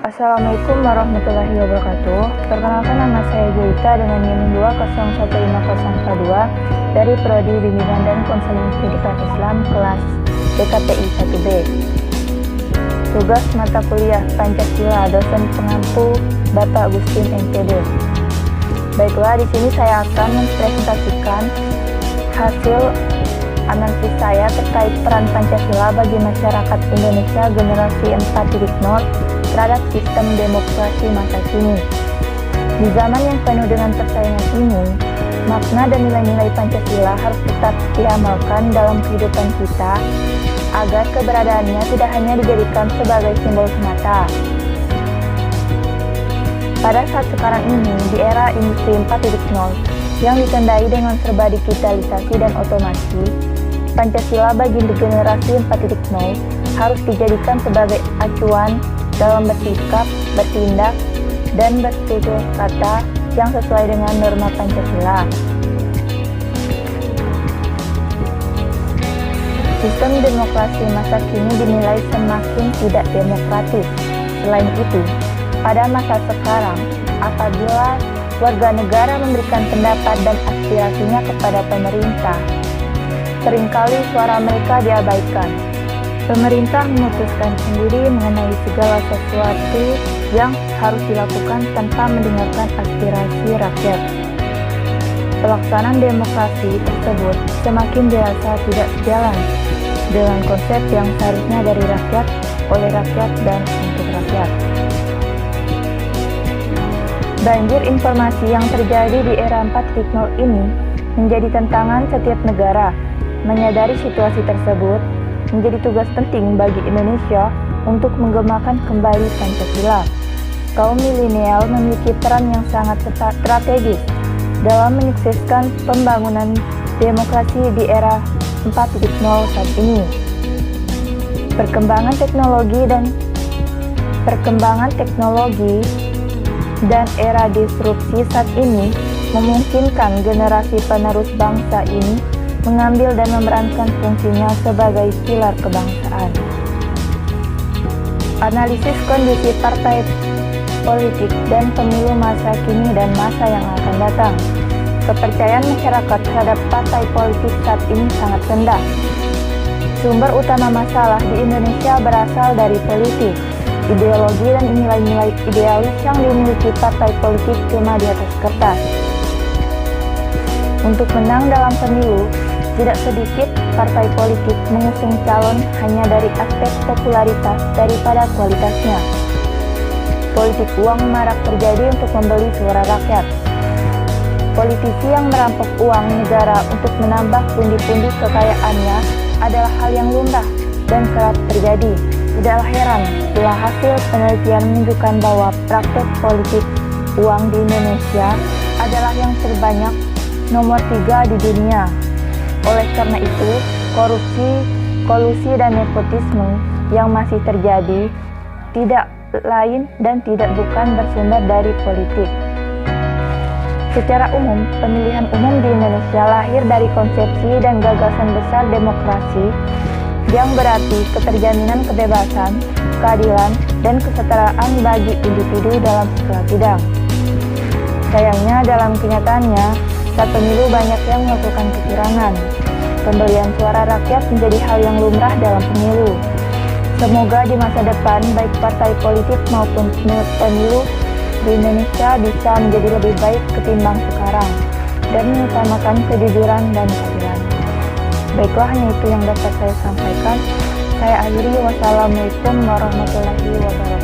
Assalamualaikum warahmatullahi wabarakatuh. Perkenalkan, nama saya Joita dengan NIM 2015042 dari Prodi Bimbingan dan Konseling Pendidikan Islam kelas DKTI 1B. Tugas mata kuliah Pancasila, dosen pengampu Bapak Agustin MPD. Baiklah, di sini saya akan mempresentasikan hasil analisis saya terkait peran Pancasila bagi masyarakat Indonesia generasi 4.0 terhadap sistem demokrasi masa kini. Di zaman yang penuh dengan persaingan ini, makna dan nilai-nilai Pancasila harus tetap diamalkan dalam kehidupan kita agar keberadaannya tidak hanya dijadikan sebagai simbol semata. Pada saat sekarang ini, di era industri 4.0 yang ditandai dengan serba digitalisasi dan otomasi, Pancasila bagi generasi 4.0 harus dijadikan sebagai acuan dalam bersikap, bertindak, dan bertutur kata yang sesuai dengan norma Pancasila. Sistem demokrasi masa kini dinilai semakin tidak demokratis. Selain itu, pada masa sekarang, apabila warga negara memberikan pendapat dan aspirasinya kepada pemerintah, seringkali suara mereka diabaikan. Pemerintah memutuskan sendiri mengenai segala sesuatu yang harus dilakukan tanpa mendengarkan aspirasi rakyat. Pelaksanaan demokrasi tersebut semakin dirasa tidak sejalan dengan konsep yang seharusnya dari rakyat, oleh rakyat, dan untuk rakyat. Banjir informasi yang terjadi di era 4.0 ini menjadi tantangan setiap negara. Menyadari situasi tersebut menjadi tugas penting bagi Indonesia untuk menggemakan kembali Pancasila. Kaum milenial memiliki peran yang sangat strategis dalam menyukseskan pembangunan demokrasi di era 4.0 saat ini. Perkembangan teknologi dan era disrupsi saat ini memungkinkan generasi penerus bangsa ini mengambil dan memerankan fungsinya sebagai pilar kebangsaan. Analisis kondisi partai politik dan pemilu masa kini dan masa yang akan datang. Kepercayaan masyarakat terhadap partai politik saat ini sangat rendah. Sumber utama masalah di Indonesia berasal dari politik, ideologi dan nilai-nilai idealis yang dimiliki partai politik cuma di atas kertas. Untuk menang dalam pemilu, tidak sedikit partai politik mengusung calon hanya dari aspek popularitas daripada kualitasnya. Politik uang marak terjadi untuk membeli suara rakyat. Politisi yang merampok uang negara untuk menambah pundi-pundi kekayaannya adalah hal yang lumrah dan kerap terjadi. Tidaklah heran bila hasil penelitian menunjukkan bahwa praktek politik uang di Indonesia adalah yang terbanyak nomor 3 di dunia. Oleh karena itu, korupsi, kolusi, dan nepotisme yang masih terjadi tidak lain dan tidak bukan bersumber dari politik. Secara umum, pemilihan umum di Indonesia lahir dari konsepsi dan gagasan besar demokrasi yang berarti keterjaminan kebebasan, keadilan, dan kesetaraan bagi individu dalam segala bidang. Sayangnya, dalam kenyataannya, saat pemilu banyak yang melakukan kecurangan. Pembelian suara rakyat menjadi hal yang lumrah dalam pemilu. Semoga di masa depan baik partai politik maupun pemilu di Indonesia bisa menjadi lebih baik ketimbang sekarang dan mengutamakan kejujuran dan keadilan. Baiklah, hanya itu yang dapat saya sampaikan. Saya akhiri. Wassalamualaikum warahmatullahi wabarakatuh.